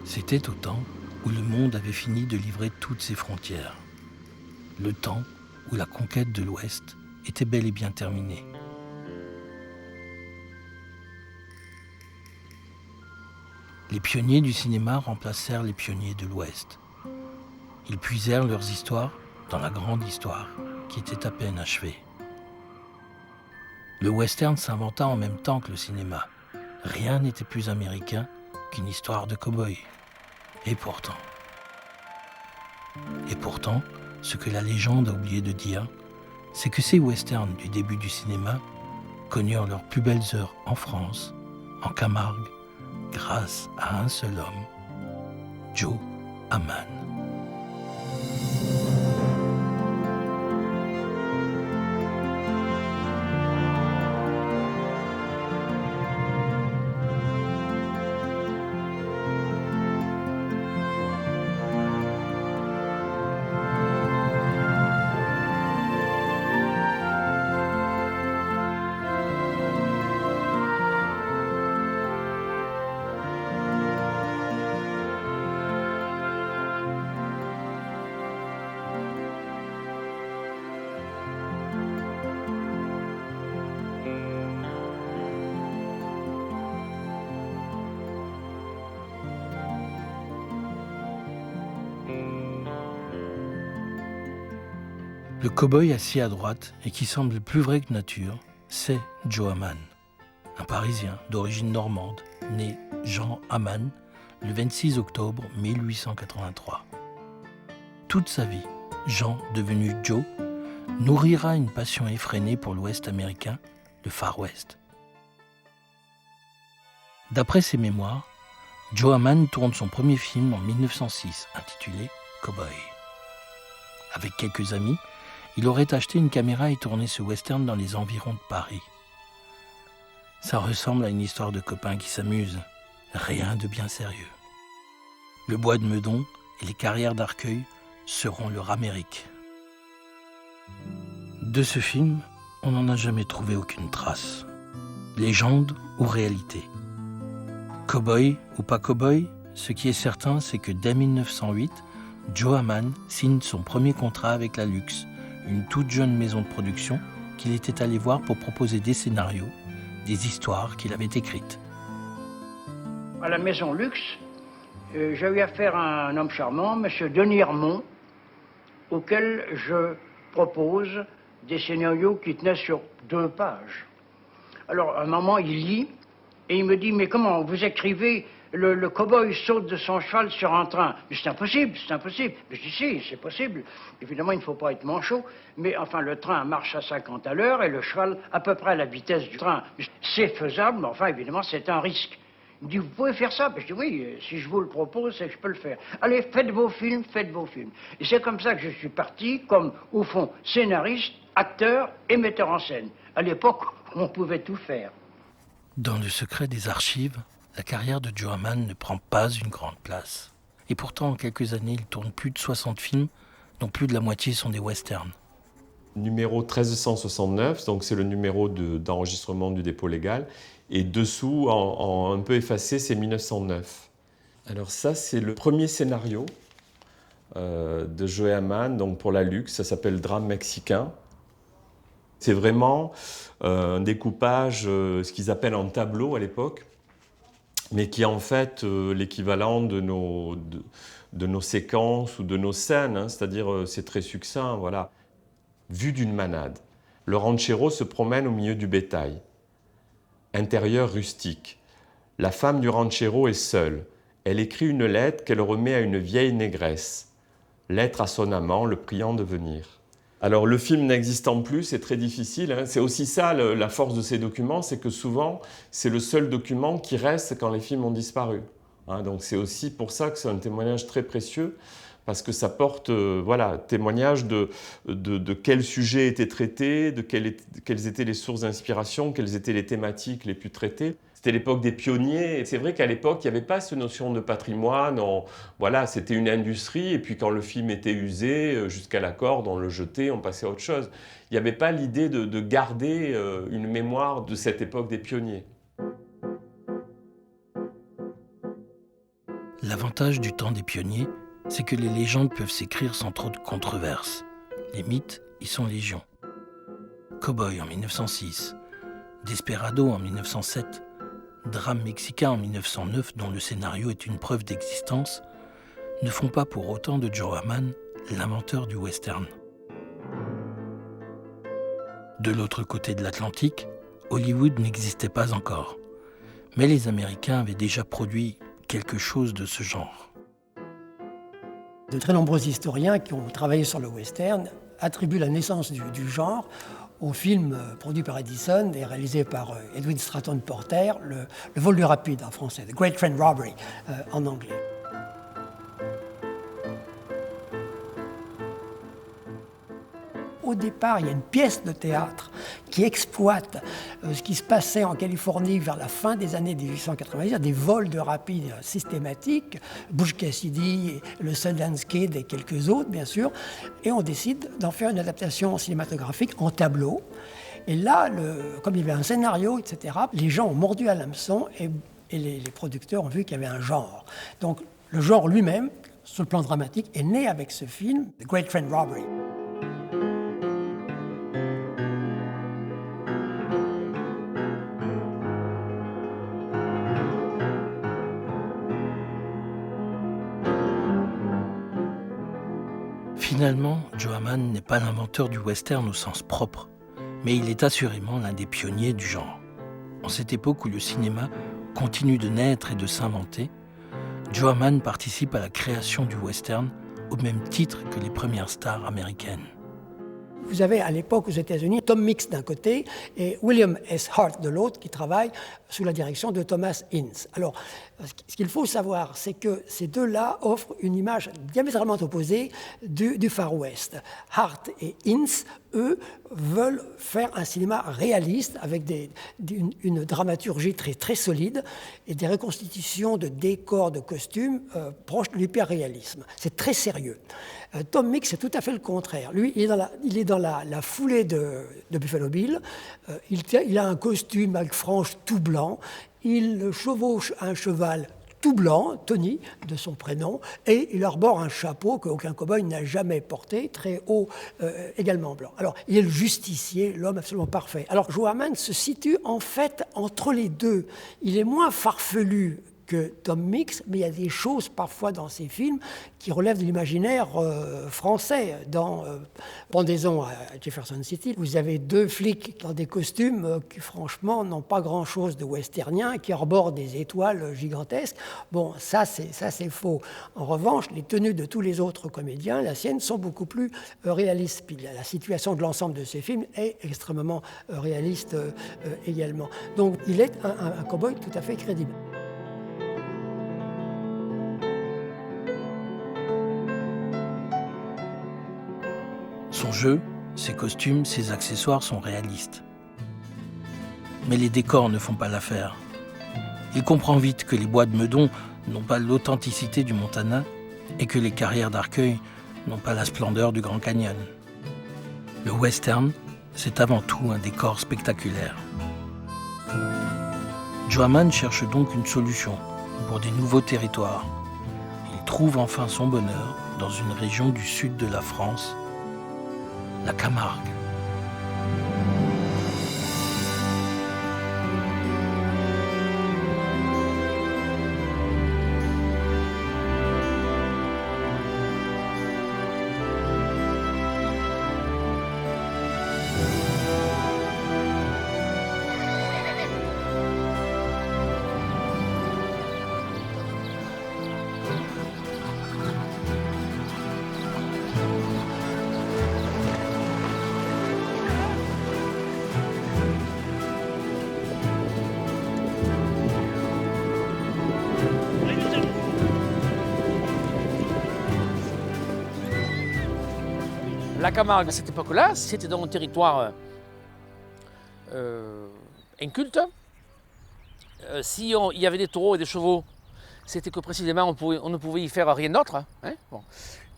C'était au temps où le monde avait fini de livrer toutes ses frontières. Le temps où la conquête de l'Ouest était bel et bien terminée. Les pionniers du cinéma remplacèrent les pionniers de l'Ouest. Ils puisèrent leurs histoires dans la grande histoire qui était à peine achevée. Le western s'inventa en même temps que le cinéma. Rien n'était plus américain qu'une histoire de cow-boy. Et pourtant, ce que la légende a oublié de dire, c'est que ces westerns du début du cinéma connurent leurs plus belles heures en France, en Camargue, grâce à un seul homme, Joe Hamman. Le cow-boy assis à droite et qui semble plus vrai que nature, c'est Joe Hamman, un Parisien d'origine normande, né Jean Hamman le 26 octobre 1883. Toute sa vie, Jean, devenu Joe, nourrira une passion effrénée pour l'Ouest américain, le Far West. D'après ses mémoires, Joe Hamman tourne son premier film en 1906, intitulé Cowboy. Avec quelques amis, il aurait acheté une caméra et tourné ce western dans les environs de Paris. Ça ressemble à une histoire de copains qui s'amusent, rien de bien sérieux. Le bois de Meudon et les carrières d'Arcueil seront leur Amérique. De ce film, on n'en a jamais trouvé aucune trace. Légende ou réalité? Cowboy ou pas cowboy, ce qui est certain, c'est que dès 1908, Joe Hamman signe son premier contrat avec la Lux, une toute jeune maison de production qu'il était allé voir pour proposer des scénarios, des histoires qu'il avait écrites. À la maison Lux, j'ai eu affaire à un homme charmant, M. Denis Hermont, auquel je propose des scénarios qui tenaient sur 2 pages. Alors, à un moment, il lit et il me dit « Mais comment, vous écrivez le cow-boy saute de son cheval sur un train ?» Mais c'est impossible, c'est impossible. Mais je dis « Si, c'est possible. Évidemment, il ne faut pas être manchot, mais enfin, le train marche à 50 à l'heure et le cheval à peu près à la vitesse du train. C'est faisable, mais enfin, évidemment, c'est un risque. » Il me dit « Vous pouvez faire ça ?» Je dis « Oui, si je vous le propose, c'est que je peux le faire. Allez, faites vos films, faites vos films. » Et c'est comme ça que je suis parti, comme, au fond, scénariste, acteur et metteur en scène. À l'époque, on pouvait tout faire. Dans le secret des archives, la carrière de Joe Hamman ne prend pas une grande place. Et pourtant, en quelques années, il tourne plus de 60 films, dont plus de la moitié sont des westerns. Numéro 1369, donc c'est le numéro d'enregistrement du dépôt légal. Et dessous, un peu effacé, c'est 1909. Alors ça, c'est le premier scénario de Joe Hamman, donc pour la Lux, ça s'appelle Drame mexicain. C'est vraiment un découpage, ce qu'ils appellent en tableau à l'époque, mais qui est en fait l'équivalent de nos séquences ou de nos scènes, hein, c'est-à-dire c'est très succinct, voilà. Vue d'une manade, le ranchero se promène au milieu du bétail. Intérieur rustique. La femme du ranchero est seule. Elle écrit une lettre qu'elle remet à une vieille négresse. Lettre à son amant, le priant de venir. Alors le film n'existant plus, c'est très difficile, hein. C'est aussi ça la force de ces documents, c'est que souvent c'est le seul document qui reste quand les films ont disparu. Hein, donc c'est aussi pour ça que c'est un témoignage très précieux, parce que ça porte témoignage de quels sujets étaient traités, de quelles étaient les sources d'inspiration, quelles étaient les thématiques les plus traitées. C'était l'époque des pionniers, et c'est vrai qu'à l'époque, il n'y avait pas cette notion de patrimoine. C'était une industrie, et puis quand le film était usé, jusqu'à la corde, on le jetait, on passait à autre chose. Il n'y avait pas l'idée de garder une mémoire de cette époque des pionniers. L'avantage du temps des pionniers, c'est que les légendes peuvent s'écrire sans trop de controverses. Les mythes y sont légion. Cowboy en 1906, Desperado en 1907, Drame mexicain en 1909, dont le scénario est une preuve d'existence, ne font pas pour autant de Joe Hamman l'inventeur du western. De l'autre côté de l'Atlantique, Hollywood n'existait pas encore. Mais les Américains avaient déjà produit quelque chose de ce genre. De très nombreux historiens qui ont travaillé sur le western attribuent la naissance du genre au film produit par Edison et réalisé par Edwin Stratton Porter, le vol du rapide en français, The Great Train Robbery en anglais. Au départ, il y a une pièce de théâtre qui exploite ce qui se passait en Californie vers la fin des années 1890, des vols de rapides systématiques, Butch Cassidy, le Sundance Kid et quelques autres, bien sûr, et on décide d'en faire une adaptation cinématographique en tableau. Et là, comme il y avait un scénario, etc., les gens ont mordu à l'hameçon et les producteurs ont vu qu'il y avait un genre. Donc, le genre lui-même, sur le plan dramatique, est né avec ce film, The Great Train Robbery. Finalement, Joe Hamman n'est pas l'inventeur du western au sens propre, mais il est assurément l'un des pionniers du genre. En cette époque où le cinéma continue de naître et de s'inventer, Joe Hamman participe à la création du western au même titre que les premières stars américaines. Vous avez à l'époque aux États-Unis Tom Mix d'un côté et William S. Hart de l'autre qui travaillent sous la direction de Thomas Ince. Alors, ce qu'il faut savoir, c'est que ces deux-là offrent une image diamétralement opposée du Far West. Hart et Ince, eux, veulent faire un cinéma réaliste avec une dramaturgie très, très solide et des reconstitutions de décors, de costumes proches de l'hyperréalisme. C'est très sérieux. Tom Mix, c'est tout à fait le contraire. Lui, il est dans la foulée de Buffalo Bill. Il a un costume avec franges tout blanc. Il chevauche un cheval tout blanc, Tony, de son prénom, et il arbore un chapeau qu'aucun cow-boy n'a jamais porté, très haut, également blanc. Alors, il est le justicier, l'homme absolument parfait. Alors, Joe Hamman se situe en fait entre les deux. Il est moins farfelu que Tom Mix, mais il y a des choses parfois dans ces films qui relèvent de l'imaginaire français. Dans Pendaison à Jefferson City, vous avez deux flics dans des costumes qui franchement n'ont pas grand-chose de westernien, qui arborent des étoiles gigantesques. Bon, ça c'est faux. En revanche, les tenues de tous les autres comédiens, la sienne, sont beaucoup plus réalistes. Puis la situation de l'ensemble de ces films est extrêmement réaliste également. Donc il est un cow-boy tout à fait crédible. Son jeu, ses costumes, ses accessoires sont réalistes. Mais les décors ne font pas l'affaire. Il comprend vite que les bois de Meudon n'ont pas l'authenticité du Montana et que les carrières d'Arcueil n'ont pas la splendeur du Grand Canyon. Le western, c'est avant tout un décor spectaculaire. Joe Hamman cherche donc une solution pour des nouveaux territoires. Il trouve enfin son bonheur dans une région du sud de la France, la Camargue. La Camargue, à cette époque-là, c'était dans un territoire inculte. Si il y avait des taureaux et des chevaux, c'était que précisément on ne pouvait y faire rien d'autre. Hein, bon.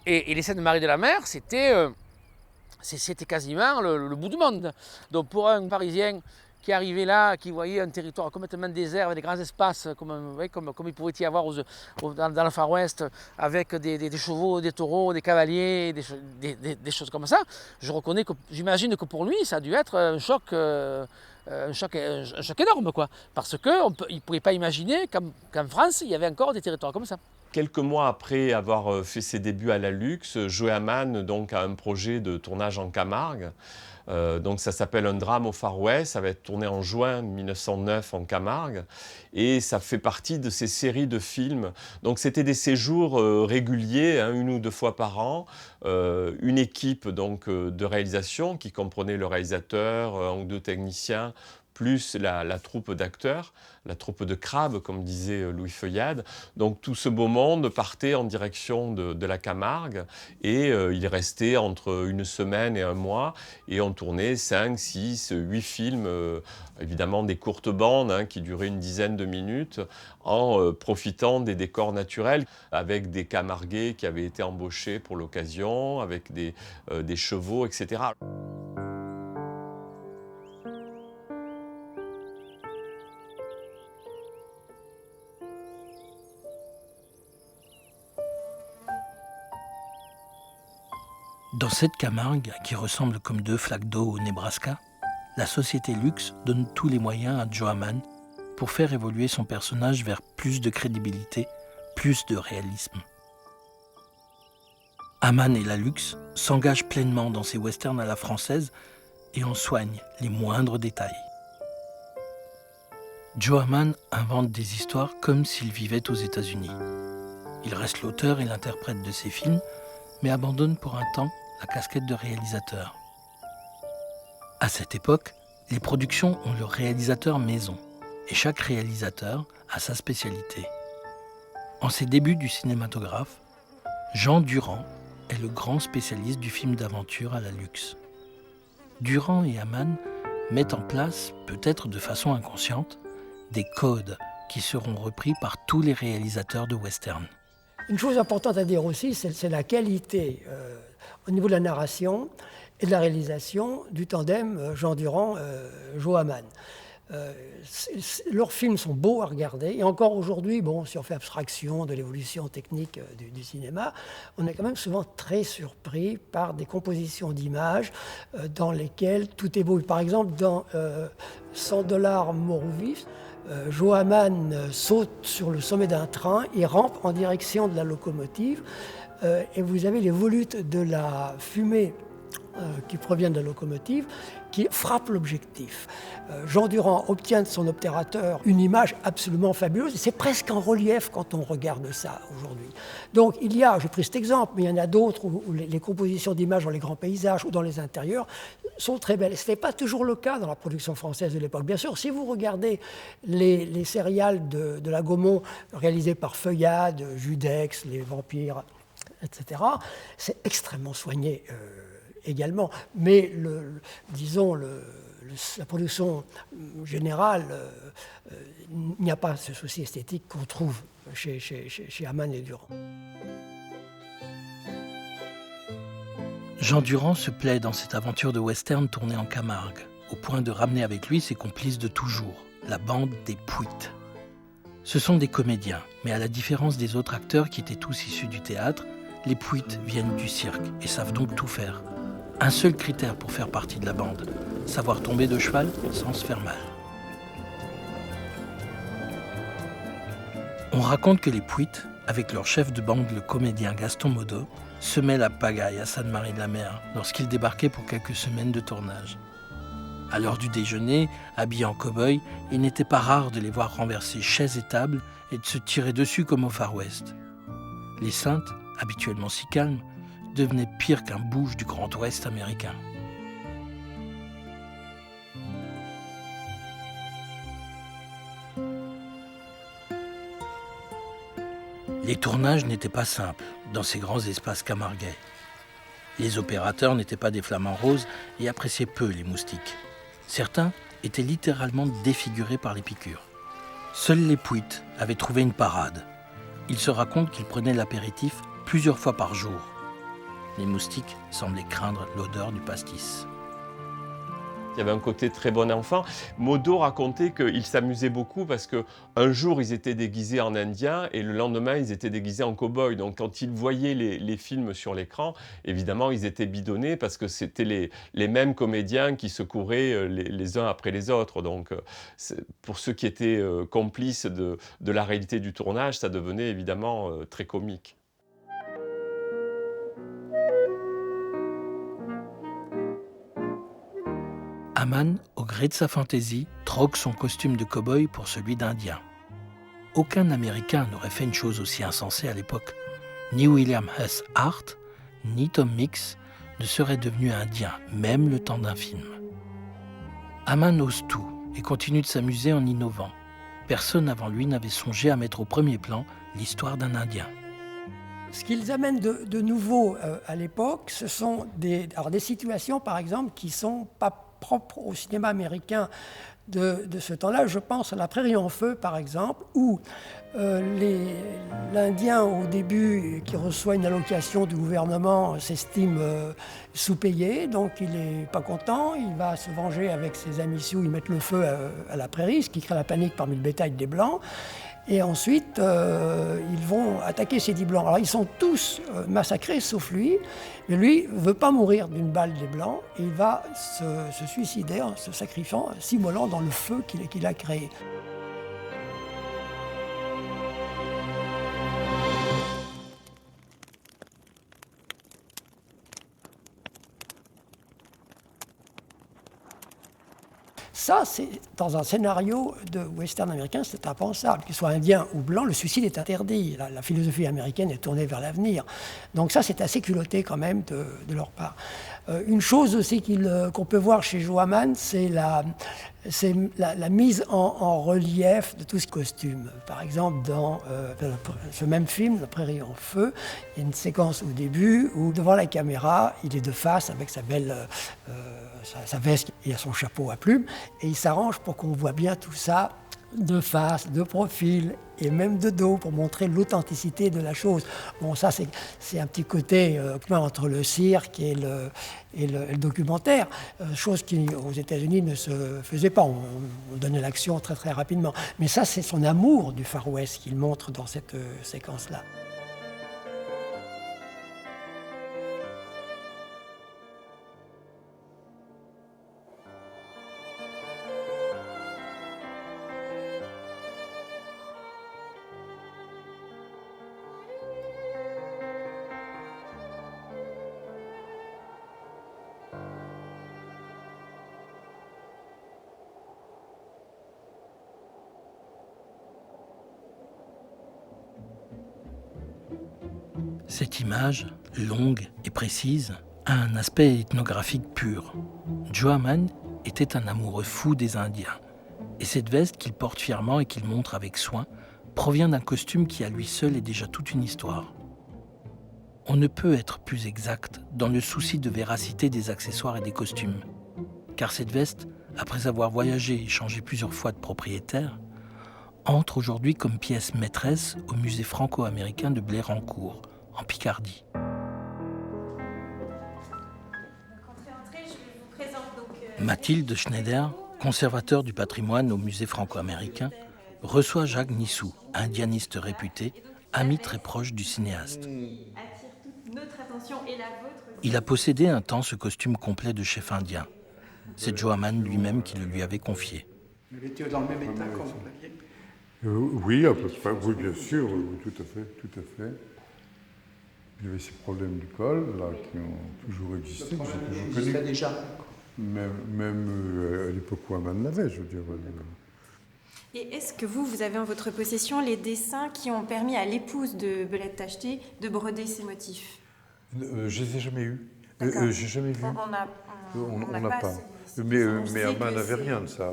Et les Seines-Maries de la Mer, c'était quasiment le bout du monde. Donc pour un Parisien qui arrivaient là, qui voyaient un territoire complètement désert, avec des grands espaces, comme il pouvait y avoir dans le Far West, avec des chevaux, des taureaux, des cavaliers, des choses comme ça. J'imagine que pour lui, ça a dû être un choc énorme, quoi. Parce qu'il ne pouvait pas imaginer qu'en France, il y avait encore des territoires comme ça. Quelques mois après avoir fait ses débuts à la Lux, Joe Hamman donc, a un projet de tournage en Camargue. Donc ça s'appelle Un drame au Far West, ça va être tourné en juin 1909 en Camargue et ça fait partie de ces séries de films. Donc c'était des séjours réguliers, hein, 1 ou 2 fois par an, une équipe donc, de réalisation qui comprenait le réalisateur, 1 ou 2 techniciens, plus la troupe d'acteurs, la troupe de crabes, comme disait Louis Feuillade. Donc tout ce beau monde partait en direction de la Camargue et il restait entre 1 semaine et 1 mois et on tournait 5, 6, 8 films, évidemment des courtes bandes hein, qui duraient une dizaine de minutes en profitant des décors naturels avec des camarguais qui avaient été embauchés pour l'occasion, avec des chevaux, etc. Dans cette Camargue, qui ressemble comme 2 flaques d'eau au Nebraska, la société Lux donne tous les moyens à Joe Hamman pour faire évoluer son personnage vers plus de crédibilité, plus de réalisme. Hamman et la Lux s'engagent pleinement dans ces westerns à la française et en soignent les moindres détails. Joe Hamman invente des histoires comme s'il vivait aux États-Unis. Il reste l'auteur et l'interprète de ses films, mais abandonne pour un temps la casquette de réalisateur. À cette époque, les productions ont leur réalisateur maison, et chaque réalisateur a sa spécialité. En ses débuts du cinématographe, Jean Durand est le grand spécialiste du film d'aventure à la Lux. Durand et Hamman mettent en place, peut-être de façon inconsciente, des codes qui seront repris par tous les réalisateurs de western. Une chose importante à dire aussi, c'est la qualité au niveau de la narration et de la réalisation du tandem Jean Durand-Joe Hamman. Leurs films sont beaux à regarder, et encore aujourd'hui, bon, si on fait abstraction de l'évolution technique du cinéma, on est quand même souvent très surpris par des compositions d'images dans lesquelles tout est beau. Par exemple, dans 100 $ mort ou vif, Joe Hamman saute sur le sommet d'un train, il rampe en direction de la locomotive, et vous avez les volutes de la fumée qui provient de la locomotive, qui frappe l'objectif. Jean Durand obtient de son obturateur une image absolument fabuleuse, et c'est presque en relief quand on regarde ça aujourd'hui. Donc il y a, j'ai pris cet exemple, mais il y en a d'autres où les compositions d'images dans les grands paysages ou dans les intérieurs sont très belles. Ce n'est pas toujours le cas dans la production française de l'époque. Bien sûr, si vous regardez les sérials de la Gaumont réalisés par Feuillade, Judex, Les Vampires, etc., c'est extrêmement soigné également. Mais la production générale, il n'y a pas ce souci esthétique qu'on trouve chez Hamman et Durand. Jean Durand se plaît dans cette aventure de western tournée en Camargue, au point de ramener avec lui ses complices de toujours, la bande des Pouites. Ce sont des comédiens, mais à la différence des autres acteurs qui étaient tous issus du théâtre, les Pouites viennent du cirque et savent donc tout faire. Un seul critère pour faire partie de la bande, savoir tomber de cheval sans se faire mal. On raconte que les Pouites, avec leur chef de bande, le comédien Gaston Modot, semaient la pagaille à Sainte-Marie-de-la-Mer lorsqu'ils débarquaient pour quelques semaines de tournage. À l'heure du déjeuner, habillés en cow-boy, il n'était pas rare de les voir renverser chaises et tables et de se tirer dessus comme au Far West. Les Saintes, habituellement si calmes, devenaient pires qu'un bouge du Grand Ouest américain. Les tournages n'étaient pas simples dans ces grands espaces camarguais. Les opérateurs n'étaient pas des flamants roses et appréciaient peu les moustiques. Certains étaient littéralement défigurés par les piqûres. Seuls les Pouites avaient trouvé une parade. Il se raconte qu'ils prenaient l'apéritif plusieurs fois par jour. Les moustiques semblaient craindre l'odeur du pastis. Il y avait un côté très bon enfant. Modo racontait qu'ils s'amusaient beaucoup parce qu'un jour, ils étaient déguisés en Indiens et le lendemain, ils étaient déguisés en cow-boy. Donc, quand ils voyaient les films sur l'écran, évidemment, ils étaient bidonnés parce que c'était les mêmes comédiens qui se couraient les uns après les autres. Donc, pour ceux qui étaient complices de la réalité du tournage, ça devenait évidemment très comique. Haman, au gré de sa fantaisie, troque son costume de cow-boy pour celui d'Indien. Aucun Américain n'aurait fait une chose aussi insensée à l'époque. Ni William S. Hart, ni Tom Mix ne seraient devenus indiens, même le temps d'un film. Haman ose tout et continue de s'amuser en innovant. Personne avant lui n'avait songé à mettre au premier plan l'histoire d'un Indien. Ce qu'ils amènent de nouveau à l'époque, ce sont des situations, par exemple, qui ne sont pas propres au cinéma américain de ce temps-là. Je pense à La Prairie en feu, par exemple, où l'Indien, au début, qui reçoit une allocation du gouvernement, s'estime sous-payé, donc il n'est pas content. Il va se venger avec ses amis sioux, ils mettent le feu à la prairie, ce qui crée la panique parmi le bétail des Blancs. Et ensuite, ils vont attaquer ces 10 Blancs. Alors, ils sont tous massacrés, sauf lui. Mais lui ne veut pas mourir d'une balle des Blancs. Et il va se suicider en se sacrifiant, s'immolant dans le feu qu'il a créé. Ça, c'est dans un scénario de western américain, c'est impensable. Qu'il soit indien ou blanc, le suicide est interdit. La philosophie américaine est tournée vers l'avenir. Donc ça, c'est assez culotté quand même de leur part. Une chose aussi qu'on peut voir chez Joe Haman, c'est la mise en relief de tout ce costume. Par exemple, dans ce même film, La Prairie en feu, il y a une séquence au début où, devant la caméra, il est de face avec sa belle sa veste et son chapeau à plumes, et il s'arrange pour qu'on voit bien tout ça de face, de profil et même de dos pour montrer l'authenticité de la chose. Bon, ça, c'est un petit côté entre le cirque et le documentaire, chose qui, aux États-Unis, ne se faisait pas. On donnait l'action très, très rapidement. Mais ça, c'est son amour du Far West qu'il montre dans cette séquence-là. Cette image, longue et précise, a un aspect ethnographique pur. Joe Haman était un amoureux fou des Indiens. Et cette veste qu'il porte fièrement et qu'il montre avec soin provient d'un costume qui à lui seul est déjà toute une histoire. On ne peut être plus exact dans le souci de véracité des accessoires et des costumes. Car cette veste, après avoir voyagé et changé plusieurs fois de propriétaire, entre aujourd'hui comme pièce maîtresse au musée franco-américain de Blérancourt, en Picardie. Mathilde Schneider, conservateur du patrimoine au musée franco-américain, reçoit Jacques Nissou, indianiste réputé, ami très proche du cinéaste. Il a possédé un temps ce costume complet de chef indien. C'est Joe Haman lui-même qui le lui avait confié. Il était dans le même état comme vous l'aviez. Oui, à peu près, oui, bien sûr, oui, tout à fait. Il y avait ces problèmes du col, là, qui ont toujours existé, que j'ai toujours connu. Déjà. Même à l'époque où Haman l'avait, je veux dire. Et est-ce que vous avez en votre possession les dessins qui ont permis à l'épouse de Belette Tacheté de broder ces motifs? Je les ai jamais eus. J'ai jamais vu. On n'a pas. Mais Haman n'avait rien de ça.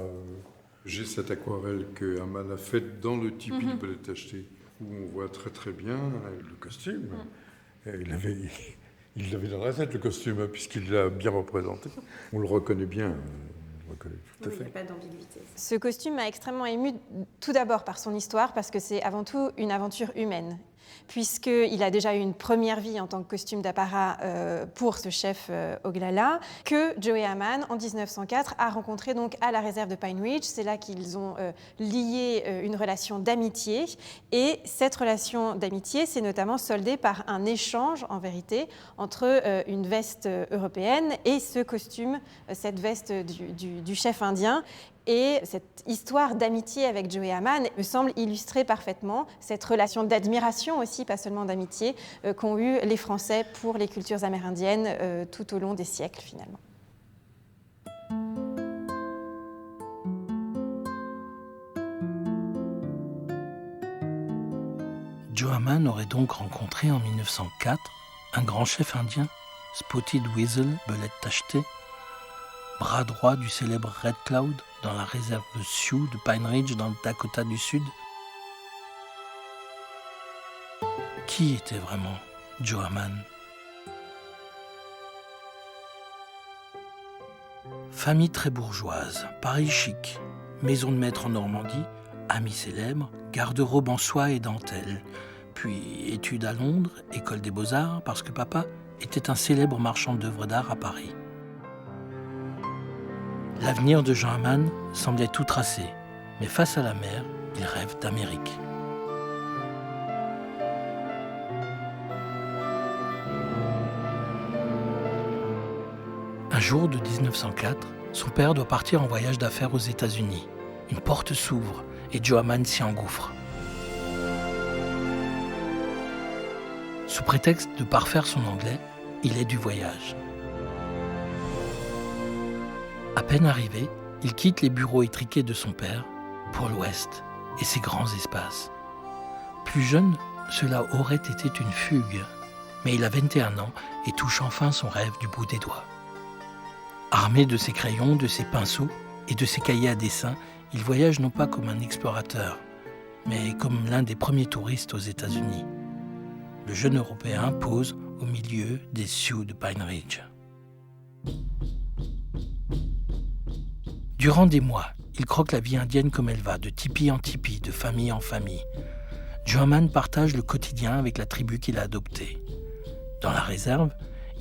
J'ai cette aquarelle que Haman a faite dans le tipi de Belette Tacheté, où on voit très très bien le costume. Il l'avait dans la tête, le costume, puisqu'il l'a bien représenté. On le reconnaît bien. On le reconnaît tout à fait. Il n'y a pas d'ambiguïté. Ce costume m'a extrêmement ému, tout d'abord par son histoire, parce que c'est avant tout une aventure humaine. puisqu'il a déjà eu une première vie en tant que costume d'apparat pour ce chef Oglala, que Joey Hamann, en 1904, a rencontré donc à la réserve de Pine Ridge. C'est là qu'ils ont lié une relation d'amitié, et cette relation d'amitié s'est notamment soldée par un échange, en vérité, entre une veste européenne et ce costume, cette veste du chef indien. Et cette histoire d'amitié avec Joey Hamann me semble illustrer parfaitement cette relation d'admiration aussi, pas seulement d'amitié, qu'ont eu les Français pour les cultures amérindiennes tout au long des siècles finalement. Joe Hamann aurait donc rencontré en 1904 un grand chef indien, Spotted Weasel Belette Tacheté, bras droit du célèbre Red Cloud dans la réserve Sioux de Pine Ridge dans le Dakota du Sud. Qui était vraiment Joe Hamann? Famille très bourgeoise, Paris chic, maison de maître en Normandie, amis célèbres, garde-robe en soie et dentelle, puis études à Londres, école des beaux-arts, parce que papa était un célèbre marchand d'œuvres d'art à Paris. L'avenir de Jean Hamann semblait tout tracé, mais face à la mer, il rêve d'Amérique. Un jour de 1904, son père doit partir en voyage d'affaires aux États-Unis. Une porte s'ouvre et Joe Hamann s'y engouffre. Sous prétexte de parfaire son anglais, il est du voyage. À peine arrivé, il quitte les bureaux étriqués de son père pour l'Ouest et ses grands espaces. Plus jeune, cela aurait été une fugue, mais il a 21 ans et touche enfin son rêve du bout des doigts. Armé de ses crayons, de ses pinceaux et de ses cahiers à dessin, il voyage non pas comme un explorateur, mais comme l'un des premiers touristes aux États-Unis. Le jeune Européen pose au milieu des Sioux de Pine Ridge. Durant des mois, il croque la vie indienne comme elle va, de tipi en tipi, de famille en famille. Joe Hamann partage le quotidien avec la tribu qu'il a adoptée. Dans la réserve,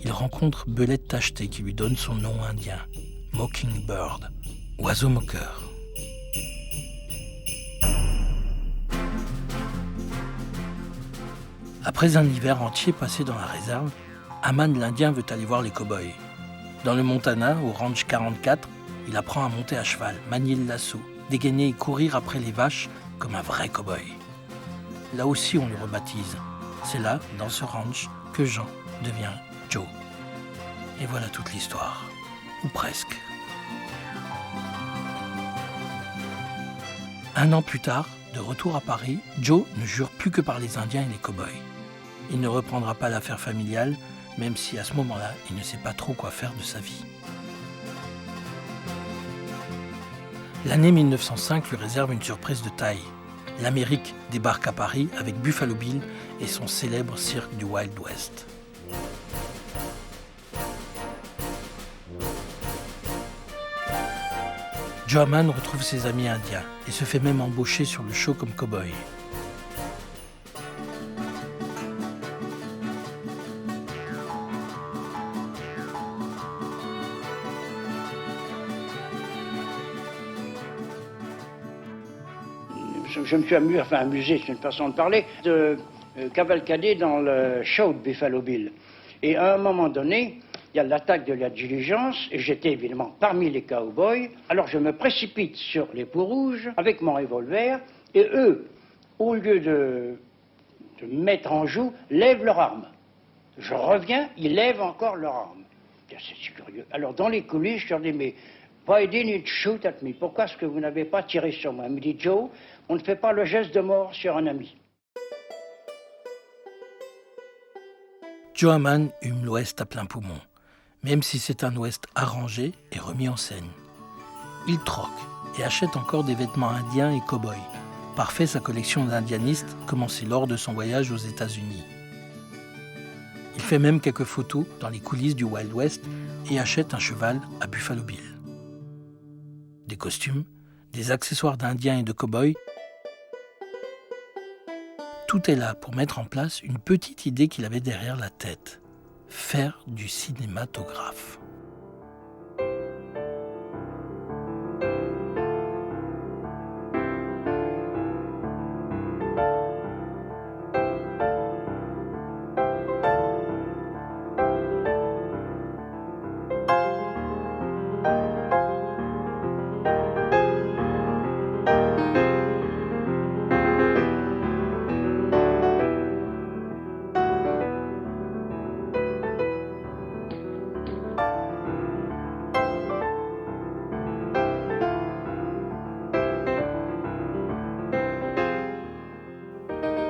il rencontre Belette Tacheté qui lui donne son nom indien, Mockingbird, oiseau moqueur. Après un hiver entier passé dans la réserve, Hamann l'Indien veut aller voir les cow-boys. Dans le Montana, au ranch 44, il apprend à monter à cheval, manier le lasso, dégainer et courir après les vaches comme un vrai cow-boy. Là aussi, on le rebaptise. C'est là, dans ce ranch, que Jean devient Joe. Et voilà toute l'histoire. Ou presque. Un an plus tard, de retour à Paris, Joe ne jure plus que par les Indiens et les cow-boys. Il ne reprendra pas l'affaire familiale, même si à ce moment-là, il ne sait pas trop quoi faire de sa vie. L'année 1905 lui réserve une surprise de taille. L'Amérique débarque à Paris avec Buffalo Bill et son célèbre cirque du Wild West. Joe Hamann retrouve ses amis indiens et se fait même embaucher sur le show comme cow-boy. Je me suis amusé, c'est une façon de parler, de cavalcader dans le show de Buffalo Bill. Et à un moment donné, il y a l'attaque de la diligence, et j'étais évidemment parmi les cow-boys. Alors je me précipite sur les peaux rouges avec mon revolver, et eux, au lieu de me mettre en joue, lèvent leur arme. Je reviens, ils lèvent encore leur arme. C'est curieux. Alors dans les coulisses, je leur dis, mais why didn't you shoot at me? Pourquoi est-ce que vous n'avez pas tiré sur moi? Il me dit, Joe, on ne fait pas le geste de mort sur un ami. Joe Hamann hume l'Ouest à plein poumon, même si c'est un Ouest arrangé et remis en scène. Il troque et achète encore des vêtements indiens et cow-boys, parfait sa collection d'indianistes commencée lors de son voyage aux États-Unis. Il fait même quelques photos dans les coulisses du Wild West et achète un cheval à Buffalo Bill. Des costumes, des accessoires d'indiens et de cow-boys, Tout est là pour mettre en place une petite idée qu'il avait derrière la tête. Faire du cinématographe.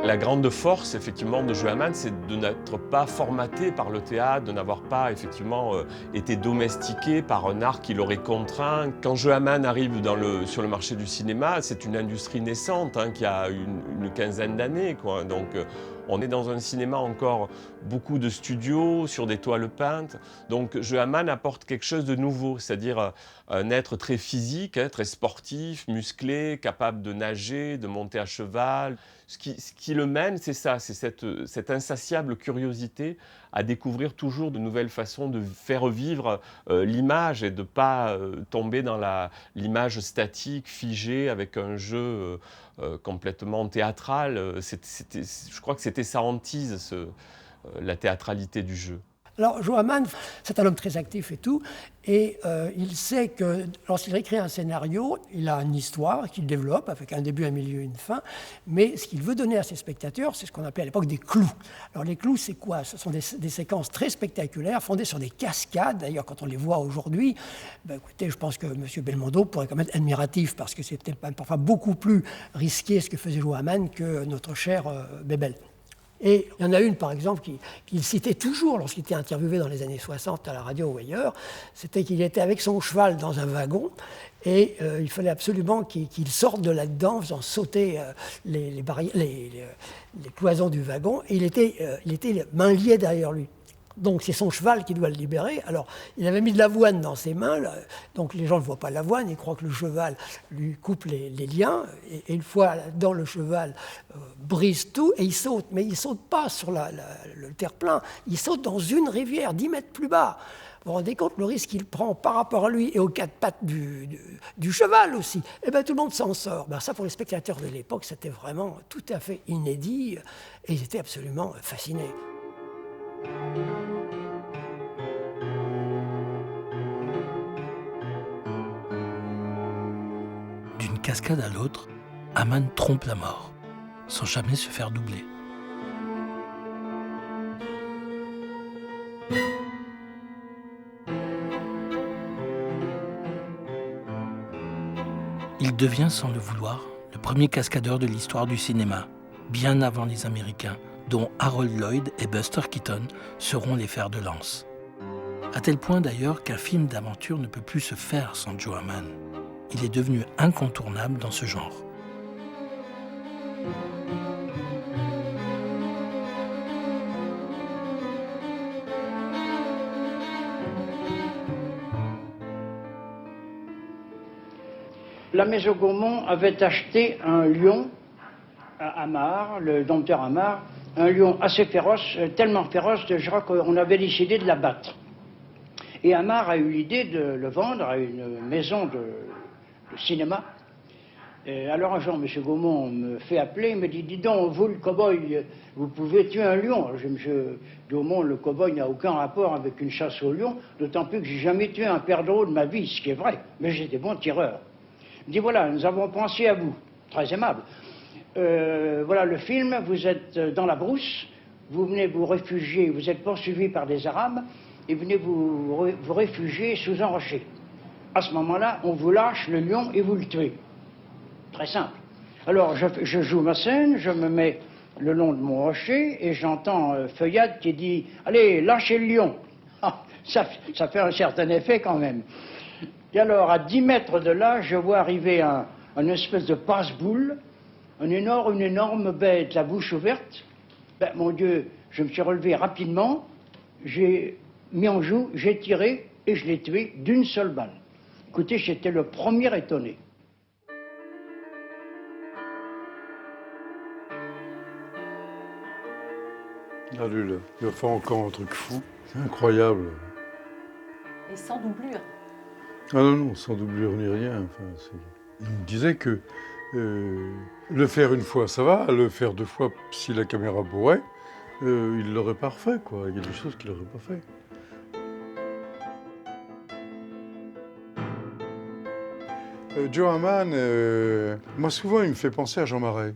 La grande force, effectivement, de Joe Hamman, c'est de n'être pas formaté par le théâtre, de n'avoir pas, effectivement, été domestiqué par un art qui l'aurait contraint. Quand Joe Hamman arrive sur le marché du cinéma, c'est une industrie naissante, hein, qui a une quinzaine d'années, quoi. Donc, on est dans un cinéma encore beaucoup de studios, sur des toiles peintes. Donc, Joe Hamman apporte quelque chose de nouveau, c'est-à-dire un être très physique, hein, très sportif, musclé, capable de nager, de monter à cheval. Ce qui le mène, c'est ça, c'est cette insatiable curiosité à découvrir toujours de nouvelles façons de faire vivre l'image et de ne pas tomber dans l'image statique, figée, avec un jeu complètement théâtral. Je crois que c'était sa hantise, la théâtralité du jeu. Alors, Joe Hamman, c'est un homme très actif et tout, et il sait que lorsqu'il écrit un scénario, il a une histoire qu'il développe avec un début, un milieu, une fin, mais ce qu'il veut donner à ses spectateurs, c'est ce qu'on appelait à l'époque des clous. Alors, les clous, c'est quoi? Ce sont des séquences très spectaculaires, fondées sur des cascades. D'ailleurs, quand on les voit aujourd'hui, écoutez, je pense que M. Belmondo pourrait quand même être admiratif, parce que c'était parfois beaucoup plus risqué ce que faisait Joe Hamman que notre cher Bebel. Et il y en a une, par exemple, qu'il citait toujours lorsqu'il était interviewé dans les années 60 à la radio ou ailleurs, c'était qu'il était avec son cheval dans un wagon et il fallait absolument qu'il sorte de là-dedans en faisant sauter les cloisons du wagon, et il était main liée derrière lui. Donc c'est son cheval qui doit le libérer. Alors il avait mis de l'avoine dans ses mains, là, donc les gens ne voient pas l'avoine, ils croient que le cheval lui coupe les liens, et une fois dans le cheval brise tout et il saute. Mais il ne saute pas sur le terre-plein, il saute dans une rivière 10 mètres plus bas. Vous vous rendez compte le risque qu'il prend par rapport à lui et aux quatre pattes du cheval aussi. Eh bien tout le monde s'en sort. Ça pour les spectateurs de l'époque, c'était vraiment tout à fait inédit et ils étaient absolument fascinés. D'une cascade à l'autre, Hamman trompe la mort, sans jamais se faire doubler. Il devient, sans le vouloir, le premier cascadeur de l'histoire du cinéma, bien avant les Américains, dont Harold Lloyd et Buster Keaton seront les fers de lance. À tel point d'ailleurs qu'un film d'aventure ne peut plus se faire sans Joe Hamman. Il est devenu incontournable dans ce genre. La Maison Gaumont avait acheté un lion à Hamar, le dompteur Hamar, un lion assez féroce, tellement féroce que je crois qu'on avait décidé de l'abattre. Et Hamar a eu l'idée de le vendre à une maison de cinéma. Et alors un jour, M. Gaumont me fait appeler, il me dit « Dis donc, vous le cow-boy, vous pouvez tuer un lion ?» Alors, M. Gaumont, le cow-boy n'a aucun rapport avec une chasse au lion, d'autant plus que j'ai jamais tué un perdreau de ma vie, ce qui est vrai, mais j'étais bon tireur. Il dit « Voilà, nous avons pensé à vous. » Très aimable. Voilà le film, vous êtes dans la brousse, vous venez vous réfugier, vous êtes poursuivi par des Arabes, et venez vous réfugier sous un rocher. À ce moment-là, on vous lâche le lion et vous le tuez. Très simple. Alors, je joue ma scène, je me mets le long de mon rocher, et j'entends Feuillade qui dit « Allez, lâchez le lion !» Ça fait un certain effet quand même. Et alors, à 10 mètres de là, je vois arriver un espèce de passe-boule, une énorme bête, la bouche ouverte. Ben, mon Dieu, je me suis relevé rapidement, j'ai mis en joue, j'ai tiré et je l'ai tué d'une seule balle. Écoutez, j'étais le premier étonné. Allez là, il va faire encore un truc fou. C'est incroyable. Et sans doublure. Ah non, non, sans doublure ni rien. Enfin, il me disait que le faire une fois, ça va. Le faire 2 fois, si la caméra bourrait, il l'aurait pas refait, quoi. Il y a des choses qu'il n'aurait pas fait. Joe Hamman, moi souvent, il me fait penser à Jean Marais.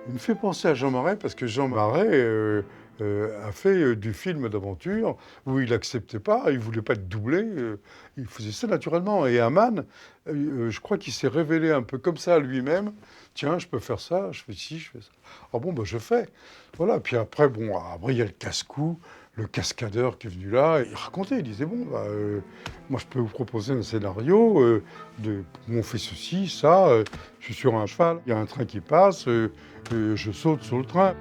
Il me fait penser à Jean Marais parce que Jean Marais a fait du film d'aventure où il n'acceptait pas, il ne voulait pas être doublé, il faisait ça naturellement. Et Hamman, je crois qu'il s'est révélé un peu comme ça à lui-même. Tiens, je peux faire ça, je fais ci, je fais ça. Ah bon, ben je fais. Voilà, puis après, bon, après il y a le casse-cou, le cascadeur qui est venu là, il racontait, il disait, bon, bah, moi je peux vous proposer un scénario où on fait ceci, ça, je suis sur un cheval, il y a un train qui passe, je saute sur le train.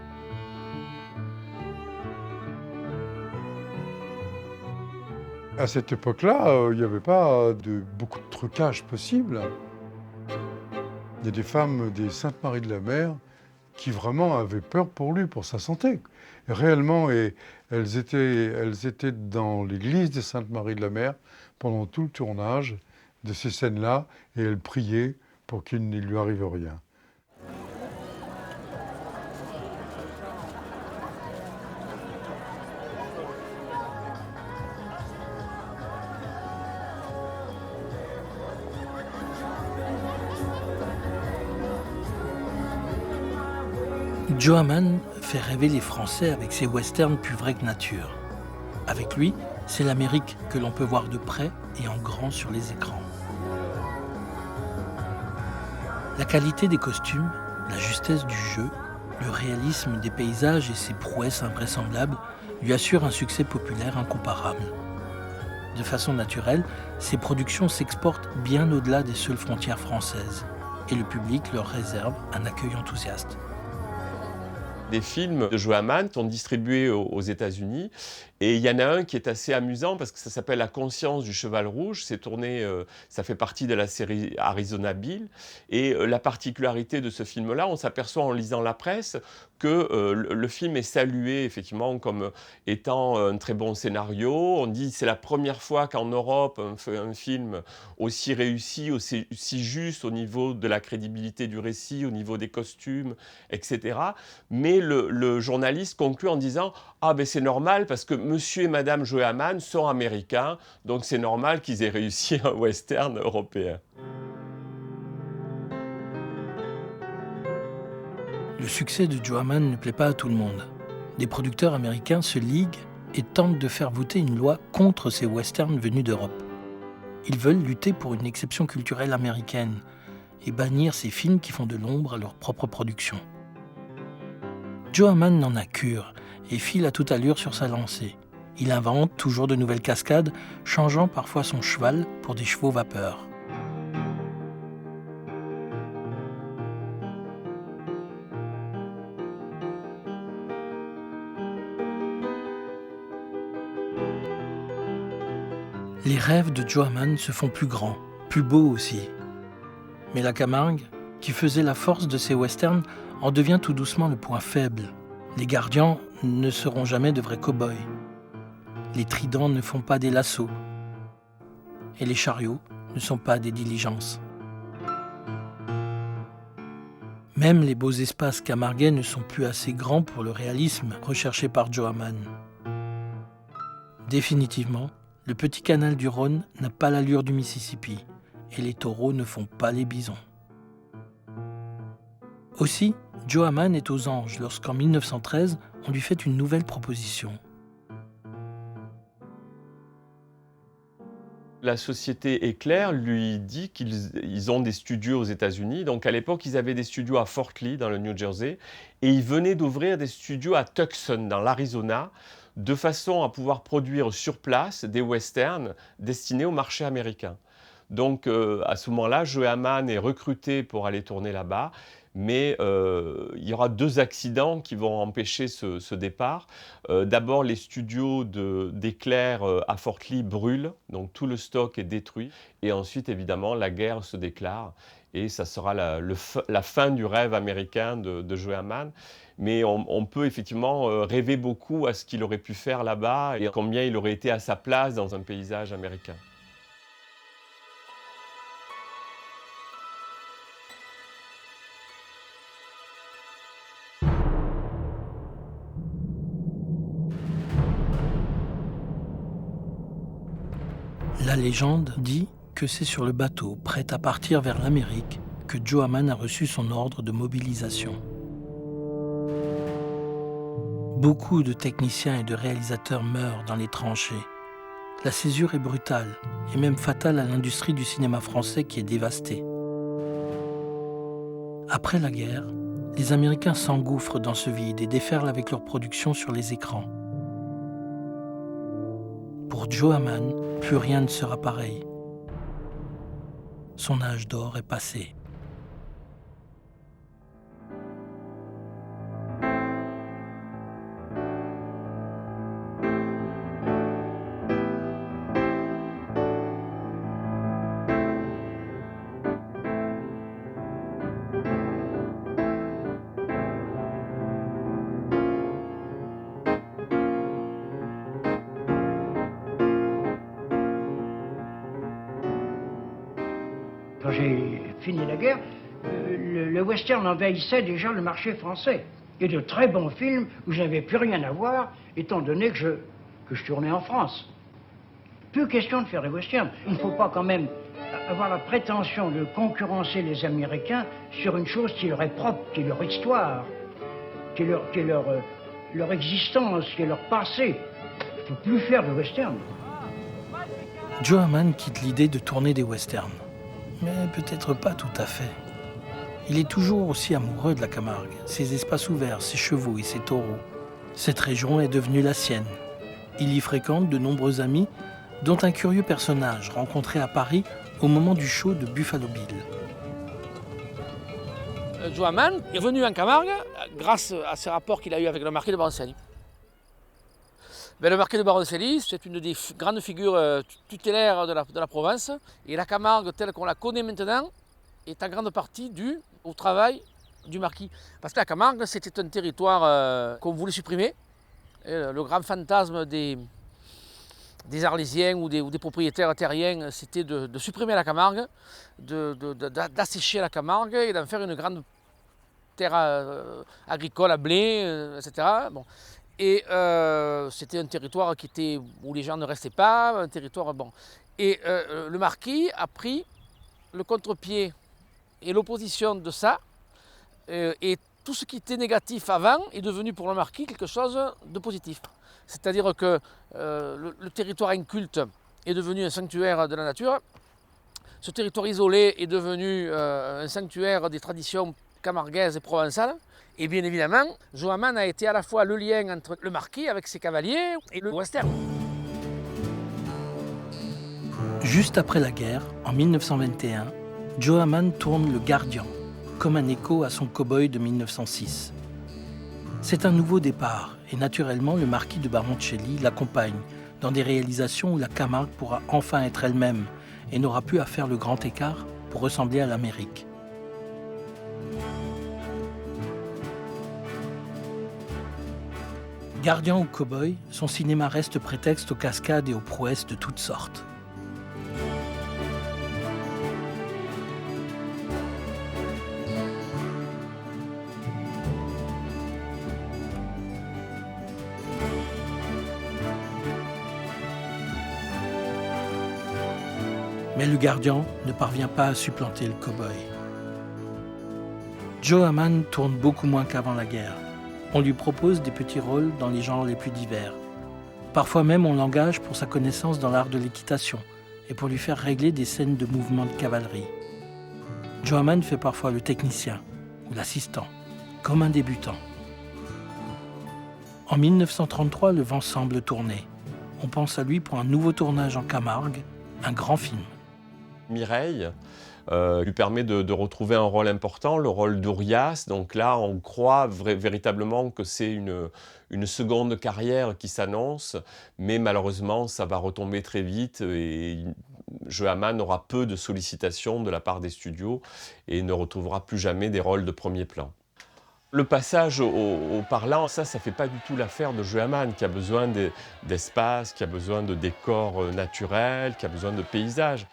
À cette époque-là, il n'y avait pas beaucoup de trucage possible. Il y a des femmes des Saintes-Maries de la Mer qui vraiment avaient peur pour lui, pour sa santé. Réellement, et elles étaient dans l'église des Saintes-Maries de la Mer pendant tout le tournage de ces scènes-là, et elles priaient pour qu'il ne lui arrive rien. Joe Hamman fait rêver les Français avec ses westerns plus vrais que nature. Avec lui, c'est l'Amérique que l'on peut voir de près et en grand sur les écrans. La qualité des costumes, la justesse du jeu, le réalisme des paysages et ses prouesses invraisemblables lui assurent un succès populaire incomparable. De façon naturelle, ses productions s'exportent bien au-delà des seules frontières françaises et le public leur réserve un accueil enthousiaste. Des films de Joe Hamman sont distribués aux États-Unis. Et il y en a un qui est assez amusant parce que ça s'appelle La conscience du cheval rouge. C'est tourné, ça fait partie de la série Arizona Bill. Et la particularité de ce film-là, on s'aperçoit en lisant la presse que le film est salué effectivement comme étant un très bon scénario. On dit que c'est la première fois qu'en Europe on fait un film aussi réussi, aussi juste au niveau de la crédibilité du récit, au niveau des costumes, etc. Mais le journaliste conclut en disant « Ah ben c'est normal parce que monsieur et madame Joe Hamman sont américains, donc c'est normal qu'ils aient réussi un western européen. » Le succès de Joe Hamman ne plaît pas à tout le monde. Des producteurs américains se liguent et tentent de faire voter une loi contre ces westerns venus d'Europe. Ils veulent lutter pour une exception culturelle américaine et bannir ces films qui font de l'ombre à leur propre production. Joe Hamman n'en a cure et file à toute allure sur sa lancée. Il invente toujours de nouvelles cascades, changeant parfois son cheval pour des chevaux vapeur. Les rêves de Joe Hamman se font plus grands, plus beaux aussi. Mais la Camargue, qui faisait la force de ces westerns, en devient tout doucement le point faible. Les gardians ne seront jamais de vrais cow-boys. Les tridents ne font pas des lassos. Et les chariots ne sont pas des diligences. Même les beaux espaces camarguais ne sont plus assez grands pour le réalisme recherché par Joe Hamman. Définitivement, le petit canal du Rhône n'a pas l'allure du Mississippi et les taureaux ne font pas les bisons. Aussi, Joe Hamman est aux anges lorsqu'en 1913, on lui fait une nouvelle proposition. La société Éclair lui dit qu'ils ont des studios aux États-Unis. Donc à l'époque, ils avaient des studios à Fort Lee, dans le New Jersey, et ils venaient d'ouvrir des studios à Tucson, dans l'Arizona, de façon à pouvoir produire sur place des westerns destinés au marché américain. Donc à ce moment-là, Joe Hamman est recruté pour aller tourner là-bas. Mais il y aura 2 accidents qui vont empêcher ce départ. D'abord, les studios d'Éclair à Fort Lee brûlent, donc tout le stock est détruit. Et ensuite, évidemment, la guerre se déclare et ça sera la fin du rêve américain de Joe Hamman. Mais on peut effectivement rêver beaucoup à ce qu'il aurait pu faire là-bas et combien il aurait été à sa place dans un paysage américain. La légende dit que c'est sur le bateau prêt à partir vers l'Amérique que Joe Hamman a reçu son ordre de mobilisation. Beaucoup de techniciens et de réalisateurs meurent dans les tranchées. La césure est brutale et même fatale à l'industrie du cinéma français qui est dévastée. Après la guerre, les Américains s'engouffrent dans ce vide et déferlent avec leur production sur les écrans. Pour Joe Hamman, plus rien ne sera pareil. Son âge d'or est passé. Quand j'ai fini la guerre, le western envahissait déjà le marché français. Et de très bons films où je n'avais plus rien à voir, étant donné que je tournais en France. Plus question de faire des westerns. Il ne faut pas quand même avoir la prétention de concurrencer les Américains sur une chose qui leur est propre, qui est leur histoire, qui est leur existence, qui est leur passé. Il ne faut plus faire de westerns. Joe Hamman quitte l'idée de tourner des westerns. Mais peut-être pas tout à fait. Il est toujours aussi amoureux de la Camargue, ses espaces ouverts, ses chevaux et ses taureaux. Cette région est devenue la sienne. Il y fréquente de nombreux amis, dont un curieux personnage rencontré à Paris au moment du show de Buffalo Bill. Joe Hamman est venu en Camargue grâce à ses rapports qu'il a eu avec le marquis de Baroncelli. Le marquis de Baroncelli, c'est une des grandes figures tutélaires de la province. Et la Camargue, telle qu'on la connaît maintenant, est en grande partie due au travail du marquis. Parce que la Camargue, c'était un territoire qu'on voulait supprimer. Et le grand fantasme des Arlésiens ou des propriétaires terriens, c'était de supprimer la Camargue, d'assécher la Camargue et d'en faire une grande terre agricole à blé, etc. Bon. Et c'était un territoire où les gens ne restaient pas, un territoire bon. Et le marquis a pris le contre-pied et l'opposition de ça, et tout ce qui était négatif avant est devenu pour le marquis quelque chose de positif. C'est-à-dire que le territoire inculte est devenu un sanctuaire de la nature, ce territoire isolé est devenu un sanctuaire des traditions camarguaises et provençales. Et bien évidemment, Joe Hamman a été à la fois le lien entre le marquis avec ses cavaliers et le western. Juste après la guerre, en 1921, Joe Hamman tourne Le Gardien, comme un écho à son cow-boy de 1906. C'est un nouveau départ, et naturellement le marquis de Baroncelli l'accompagne dans des réalisations où la Camargue pourra enfin être elle-même et n'aura plus à faire le grand écart pour ressembler à l'Amérique. Gardien ou cow-boy, son cinéma reste prétexte aux cascades et aux prouesses de toutes sortes. Mais le Gardien ne parvient pas à supplanter le cow-boy. Joe Hamman tourne beaucoup moins qu'avant la guerre. On lui propose des petits rôles dans les genres les plus divers. Parfois même, on l'engage pour sa connaissance dans l'art de l'équitation et pour lui faire régler des scènes de mouvements de cavalerie. Joe Hamman fait parfois le technicien ou l'assistant, comme un débutant. En 1933, le vent semble tourner. On pense à lui pour un nouveau tournage en Camargue, un grand film. Mireille lui permet de retrouver un rôle important, le rôle d'Urias. Donc là, on croit véritablement que c'est une seconde carrière qui s'annonce, mais malheureusement, ça va retomber très vite et Joe Hamman aura peu de sollicitations de la part des studios et ne retrouvera plus jamais des rôles de premier plan. Le passage au parlant, ça fait pas du tout l'affaire de Joe Hamman, qui a besoin d'espace, qui a besoin de décors naturels, qui a besoin de paysages.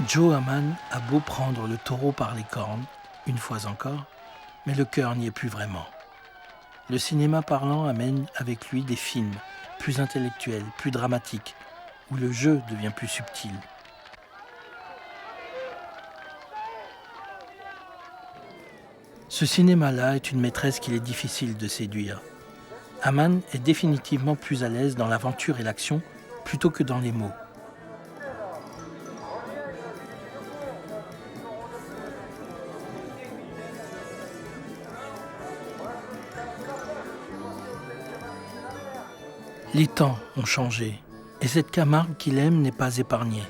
Joe Hamman a beau prendre le taureau par les cornes, une fois encore, mais le cœur n'y est plus vraiment. Le cinéma parlant amène avec lui des films plus intellectuels, plus dramatiques, où le jeu devient plus subtil. Ce cinéma-là est une maîtresse qu'il est difficile de séduire. Hamman est définitivement plus à l'aise dans l'aventure et l'action plutôt que dans les mots. Les temps ont changé, et cette Camargue qu'il aime n'est pas épargnée.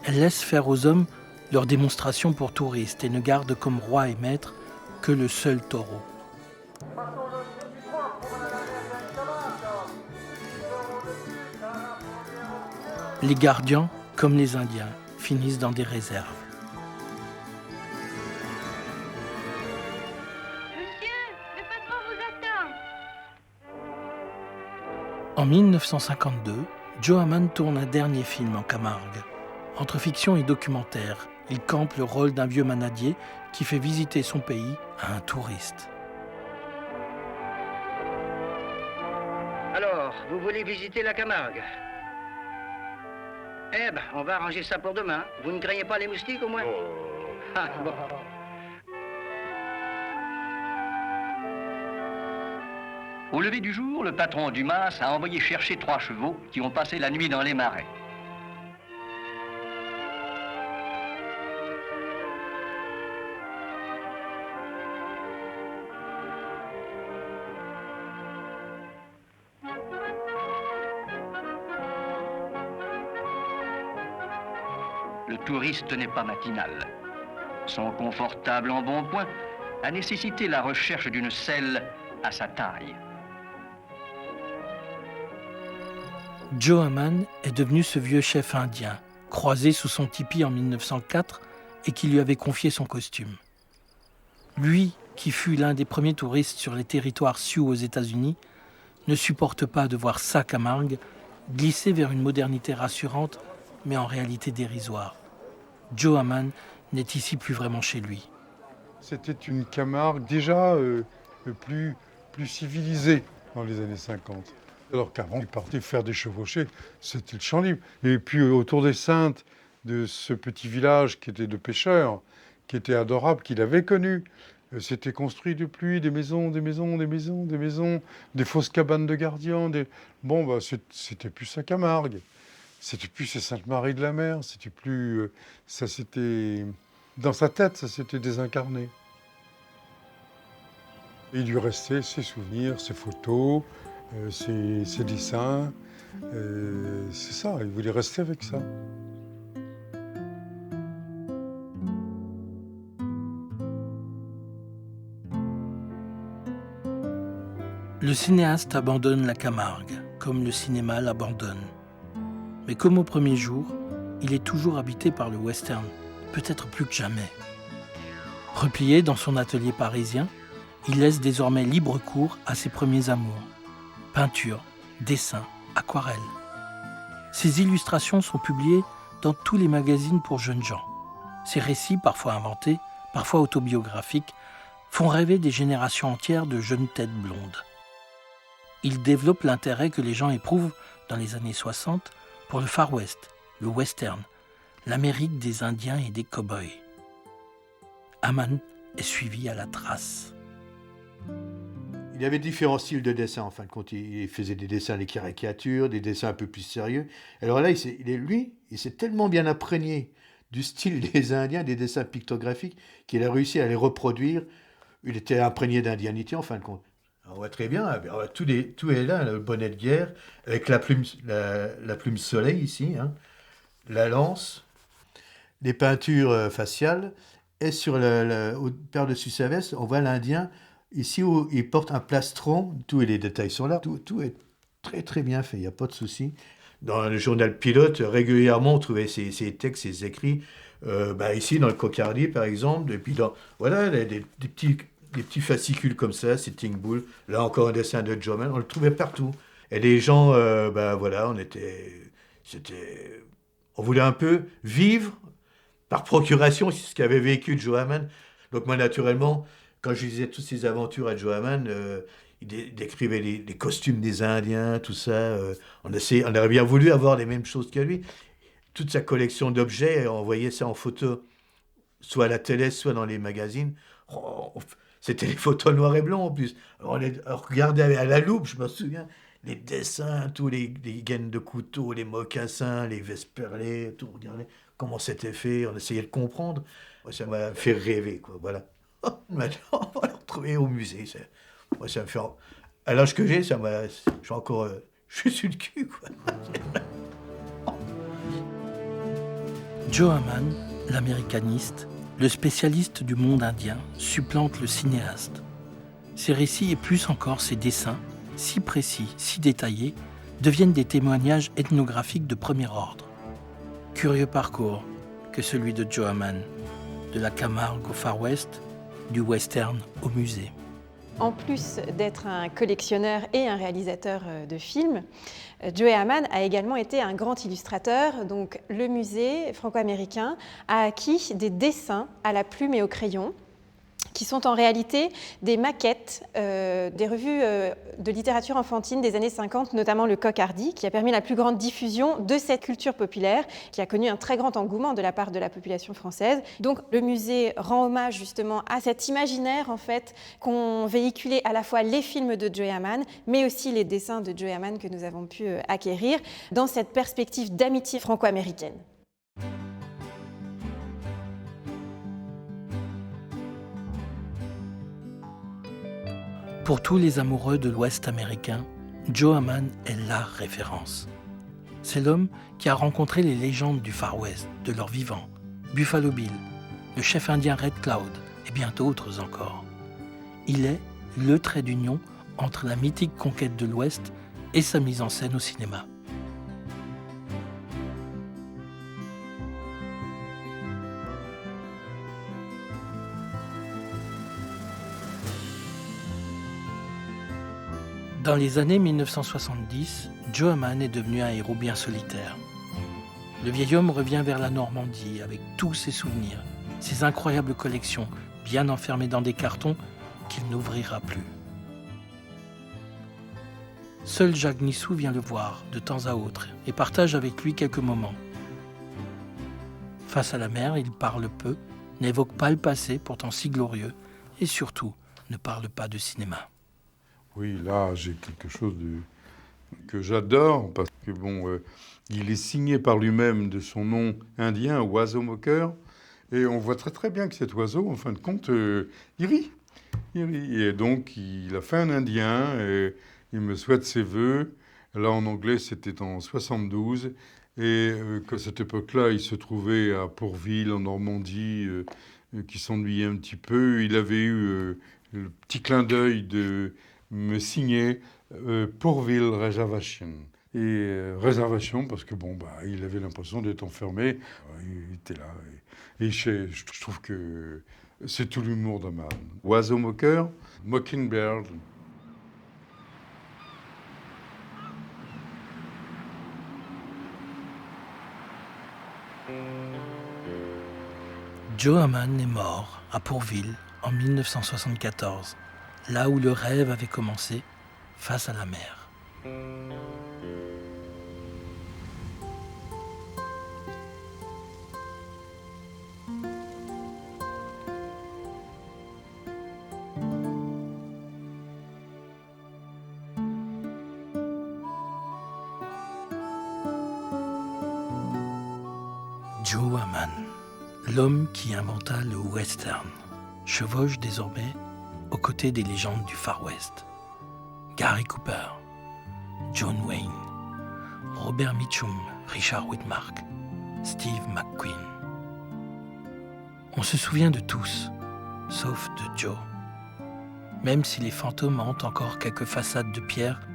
Elle laisse faire aux hommes leurs démonstrations pour touristes et ne garde comme roi et maître que le seul taureau. Les gardiens, comme les Indiens, finissent dans des réserves. En 1952, Joe Hamman tourne un dernier film en Camargue. Entre fiction et documentaire, il campe le rôle d'un vieux manadier qui fait visiter son pays à un touriste. Alors, vous voulez visiter la Camargue? Eh ben, on va arranger ça pour demain. Vous ne craignez pas les moustiques au moins? Ah, bon. Au lever du jour, le patron Dumas a envoyé chercher 3 chevaux qui ont passé la nuit dans les marais. Le touriste n'est pas matinal. Son confortable embonpoint a nécessité la recherche d'une selle à sa taille. Joe Hamman est devenu ce vieux chef indien, croisé sous son tipi en 1904 et qui lui avait confié son costume. Lui, qui fut l'un des premiers touristes sur les territoires sioux aux États-Unis, ne supporte pas de voir sa Camargue glisser vers une modernité rassurante, mais en réalité dérisoire. Joe Hamman n'est ici plus vraiment chez lui. C'était une Camargue déjà plus civilisée dans les années 50. Alors qu'avant, il partait faire des chevauchées, c'était le champ libre. Et puis autour des Saintes, de ce petit village qui était de pêcheurs, qui était adorable, qu'il avait connu, c'était construit de pluie, des maisons, des fausses cabanes de gardiens. Bon, bah, c'était plus sa Camargue, c'était plus sa Sainte-Marie de la Mer, c'était plus... ça c'était... Dans sa tête, ça s'était désincarné. Et il lui restait ses souvenirs, ses photos, ses dessins, c'est ça, il voulait rester avec ça. Le cinéaste abandonne la Camargue, comme le cinéma l'abandonne. Mais comme au premier jour, il est toujours habité par le western, peut-être plus que jamais. Replié dans son atelier parisien, il laisse désormais libre cours à ses premiers amours. Peinture, dessin, aquarelle. Ses illustrations sont publiées dans tous les magazines pour jeunes gens. Ses récits, parfois inventés, parfois autobiographiques, font rêver des générations entières de jeunes têtes blondes. Il développe l'intérêt que les gens éprouvent dans les années 60 pour le Far West, le western, l'Amérique des Indiens et des cow-boys. Hamman est suivi à la trace. Il avait différents styles de dessin, en fin de compte. Il faisait des dessins, des caricatures, des dessins un peu plus sérieux. Alors là, il s'est tellement bien imprégné du style des Indiens, des dessins pictographiques, qu'il a réussi à les reproduire. Il était imprégné d'indianité, en fin de compte. On voit très bien, tout est là, le bonnet de guerre, avec la plume soleil ici, hein, la lance, les peintures faciales, et sur par-dessus sa veste, on voit l'Indien, ici où il porte un plastron, tous les détails sont là, tout est très très bien fait, il n'y a pas de souci. Dans le journal Pilote, régulièrement, on trouvait ces textes, ces écrits, ici dans le Cocardi par exemple, et puis voilà, des petits fascicules comme ça, Sitting Bull, là encore un dessin de Joe Mann, on le trouvait partout. Et les gens, voilà, on voulait un peu vivre par procuration ce qu'avait vécu Joe Mann. Donc moi, naturellement, quand je lisais toutes ces aventures à Joe Mann, il décrivait les costumes des Indiens, tout ça. On aurait bien voulu avoir les mêmes choses que lui. Toute sa collection d'objets, on voyait ça en photo, soit à la télé, soit dans les magazines. C'était les photos noir et blanc en plus. Alors on regardait à la loupe, je me souviens, les dessins, tous les gaines de couteau, les mocassins, les vestes perlées, tout, regardez comment c'était fait, on essayait de comprendre. Moi, ça m'a fait rêver, quoi, voilà. Maintenant, on va le retrouver au musée. Moi, ça me fait... À l'âge que j'ai, je suis encore... je suis sur le cul, quoi. Joe Mann, l'américaniste, le spécialiste du monde indien, supplante le cinéaste. Ses récits et plus encore ses dessins, si précis, si détaillés, deviennent des témoignages ethnographiques de premier ordre. Curieux parcours que celui de Joe Mann, de la Camargue au Far West, du western au musée. En plus d'être un collectionneur et un réalisateur de films, Joe Mann a également été un grand illustrateur. Donc, le musée franco-américain a acquis des dessins à la plume et au crayon, qui sont en réalité des maquettes des revues de littérature enfantine des années 50, notamment le Coq-Hardy, qui a permis la plus grande diffusion de cette culture populaire, qui a connu un très grand engouement de la part de la population française. Donc le musée rend hommage justement à cet imaginaire en fait qu'ont véhiculé à la fois les films de Joe Mann, mais aussi les dessins de Joe Mann que nous avons pu acquérir dans cette perspective d'amitié franco-américaine. Pour tous les amoureux de l'Ouest américain, Joe Mann est la référence. C'est l'homme qui a rencontré les légendes du Far West, de leur vivant, Buffalo Bill, le chef indien Red Cloud et bien d'autres encore. Il est le trait d'union entre la mythique conquête de l'Ouest et sa mise en scène au cinéma. Dans les années 1970, Joe Mann est devenu un héros bien solitaire. Le vieil homme revient vers la Normandie avec tous ses souvenirs, ses incroyables collections bien enfermées dans des cartons qu'il n'ouvrira plus. Seul Jacques Nissou vient le voir de temps à autre et partage avec lui quelques moments. Face à la mer, il parle peu, n'évoque pas le passé pourtant si glorieux et surtout ne parle pas de cinéma. Oui, là, j'ai quelque chose que j'adore, parce que il est signé par lui-même de son nom indien, oiseau moqueur, et on voit très très bien que cet oiseau, en fin de compte, il rit. Il rit. Et donc, il a fait un indien, et il me souhaite ses vœux. Là, en anglais, c'était en 72, et qu'à cette époque-là, il se trouvait à Pourville, en Normandie, qui s'ennuyait un petit peu. Il avait eu le petit clin d'œil de me signer Pourville Reservation. Et réservation parce que il avait l'impression d'être enfermé. Il était là. Et je trouve que c'est tout l'humour de Mann. Oiseau moqueur, Mockingbird. Joe Mann est mort à Pourville en 1974. Là où le rêve avait commencé, face à la mer. Joe Hamman, l'homme qui inventa le western, chevauche désormais aux côtés des légendes du Far West. Gary Cooper, John Wayne, Robert Mitchum, Richard Widmark, Steve McQueen. On se souvient de tous, sauf de Joe. Même si les fantômes hantent encore quelques façades de pierre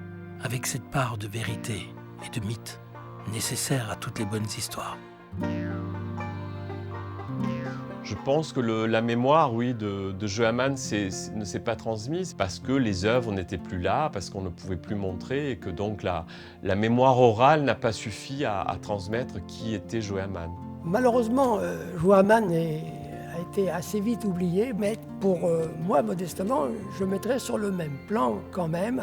avec cette part de vérité et de mythe nécessaire à toutes les bonnes histoires. Je pense que la mémoire, oui, de Joe Hamman ne s'est pas transmise parce que les œuvres n'étaient plus là, parce qu'on ne pouvait plus montrer et que donc la mémoire orale n'a pas suffi à transmettre qui était Joe Hamman. Malheureusement, Joe Hamman a été assez vite oublié, mais pour moi, modestement, je mettrais sur le même plan quand même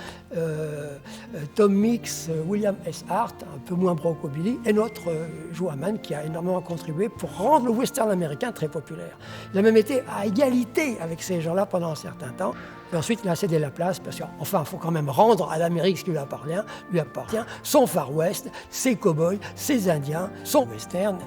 Tom Mix, William S. Hart, un peu moins Broccoli, et notre Joe Hamman qui a énormément contribué pour rendre le western américain très populaire. Il a même été à égalité avec ces gens-là pendant un certain temps. Et ensuite, il a cédé la place parce qu'enfin, il faut quand même rendre à l'Amérique ce qui lui appartient, son Far West, ses cow-boys, ses Indiens, son western.